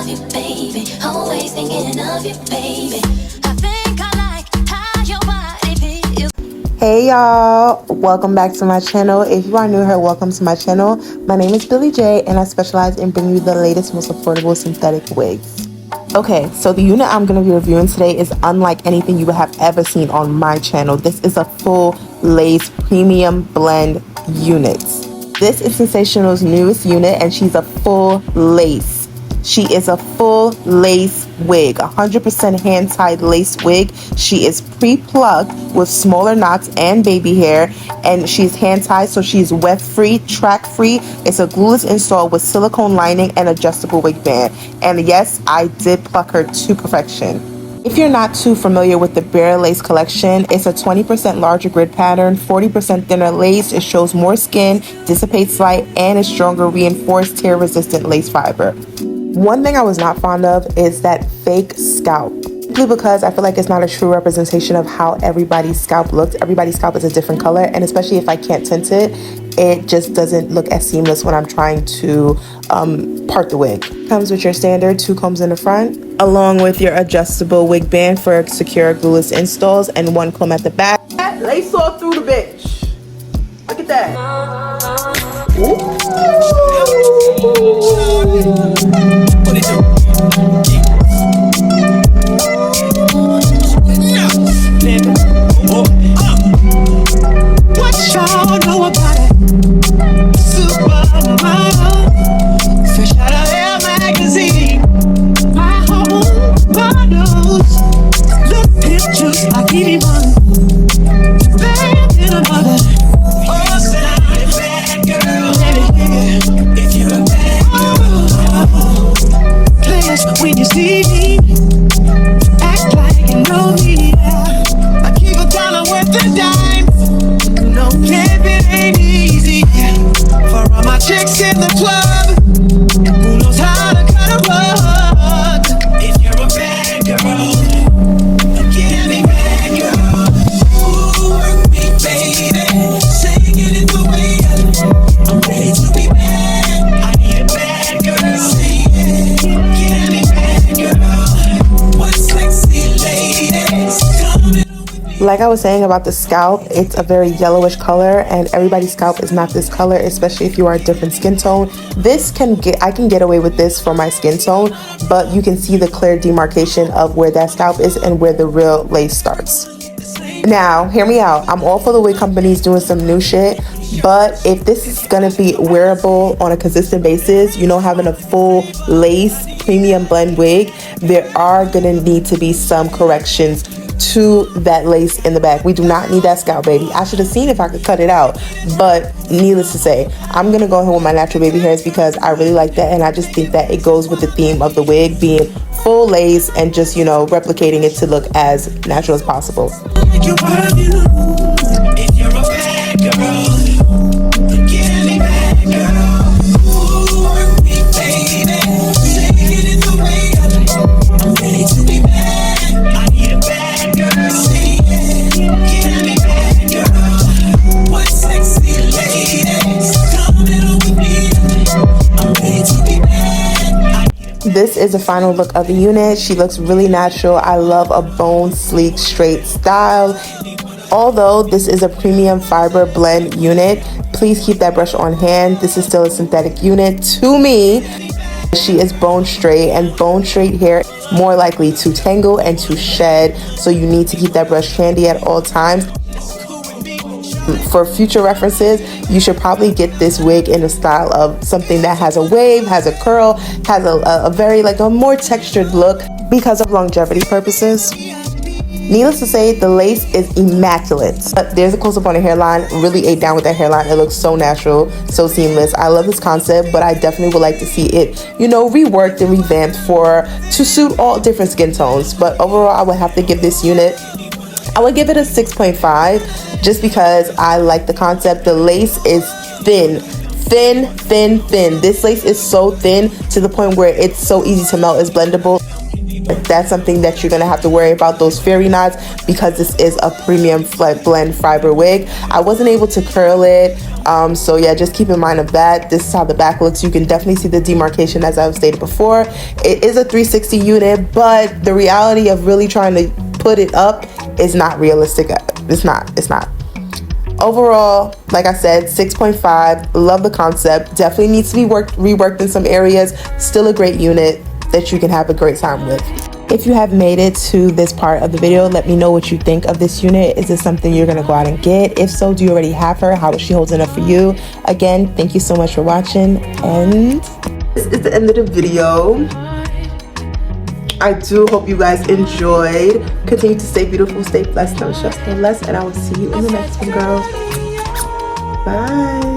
of you, baby. Always thinking of you, baby. I think I like how your body feels. Hey y'all, welcome back to my channel. If you are new here, welcome to my channel. My name is Billy J and I specialize in bringing you the latest, most affordable synthetic wigs. Okay, so the unit I'm going to be reviewing today is unlike anything you would have ever seen on my channel. This is a full lace premium blend unit. This is Sensationnel's newest unit and she's a full lace. She is a full lace wig, 100% hand-tied lace wig. She is pre-plucked with smaller knots and baby hair, and she's hand-tied, so she's weft-free, track-free. It's a glueless install with silicone lining and adjustable wig band. And yes, I did pluck her to perfection. If you're not too familiar with the Bare Lace collection, it's a 20% larger grid pattern, 40% thinner lace. It shows more skin, dissipates light, and a stronger reinforced tear-resistant lace fiber. One thing I was not fond of is that fake scalp. Simply because I feel like it's not a true representation of how everybody's scalp looks. Everybody's scalp is a different color, and especially if I can't tint it, it just doesn't look as seamless when I'm trying to part the wig. Comes with your standard 2 combs in the front, along with your adjustable wig band for secure glueless installs, and 1 comb at the back. Lace all through the bitch. Look at that. Ooh. What y'all know about it? Supermodel, fresh out of Air magazine. My home models look pictures like anyone. Bad in a mother. Oh, say bad girl. If you're a bad girl, players when you see me, act like you know me. I keep $1 worth of dime. No pimping ain't easy. For all my chicks in the club, who knows how to cut a rug? If you're a bad girl, give me bad girl. Ooh, work me, baby. Sing it in the way. I'm ready to be bad. I need a bad girl. Say it, give me bad girl. What sexy ladies coming? Like I was saying about the scalp, it's a very yellowish color, and everybody's scalp is not this color, especially if you are a different skin tone. I can get away with this for my skin tone, but you can see the clear demarcation of where that scalp is and where the real lace starts. Now, hear me out. I'm all for the wig companies doing some new shit, but if this is gonna be wearable on a consistent basis, you know, having a full lace premium blend wig, there are gonna need to be some corrections to that lace in the back. We do not need that scalp, baby. I should have seen if I could cut it out, but needless to say, I'm gonna go ahead with my natural baby hairs because I really like that, and I just think that it goes with the theme of the wig being full lace and just, you know, replicating it to look as natural as possible. This is the final look of the unit. She looks really natural. I love a bone sleek straight style. Although this is a premium fiber blend unit, please keep that brush on hand. This is still a synthetic unit to me. She is bone straight, and bone straight hair more likely to tangle and to shed, so you need to keep that brush handy at all times. For future references, you should probably get this wig in a style of something that has a wave, has a curl, has a very like a more textured look because of longevity purposes. Needless to say, the lace is immaculate. But there's a close-up on the hairline. Really ate down with that hairline. It looks so natural, so seamless. I love this concept, but I definitely would like to see it, you know, reworked and revamped to suit all different skin tones. But overall, I would have to give this unit, I would give it a 6.5 just because I like the concept. The lace is thin. This lace is so thin to the point where it's so easy to melt. It's blendable. That's something that you're gonna have to worry about, those fairy knots, because this is a premium blend fiber wig. I wasn't able to curl it. So yeah, just keep in mind of that. This is how the back looks. You can definitely see the demarcation as I've stated before. It is a 360 unit, but the reality of really trying to put it up is not realistic. It's not. Overall, like I said, 6.5. Love the concept. Definitely needs to be reworked in some areas. Still a great unit that you can have a great time with. If you have made it to this part of the video, let me know what you think of this unit. Is this something you're gonna go out and get? If so, do you already have her? How is she holding up for you? Again, thank you so much for watching, and this is the end of the video. I do hope you guys enjoyed. Continue to stay beautiful, stay blessed, don't stress, stay less, and I will see you in the next one, girls. Bye.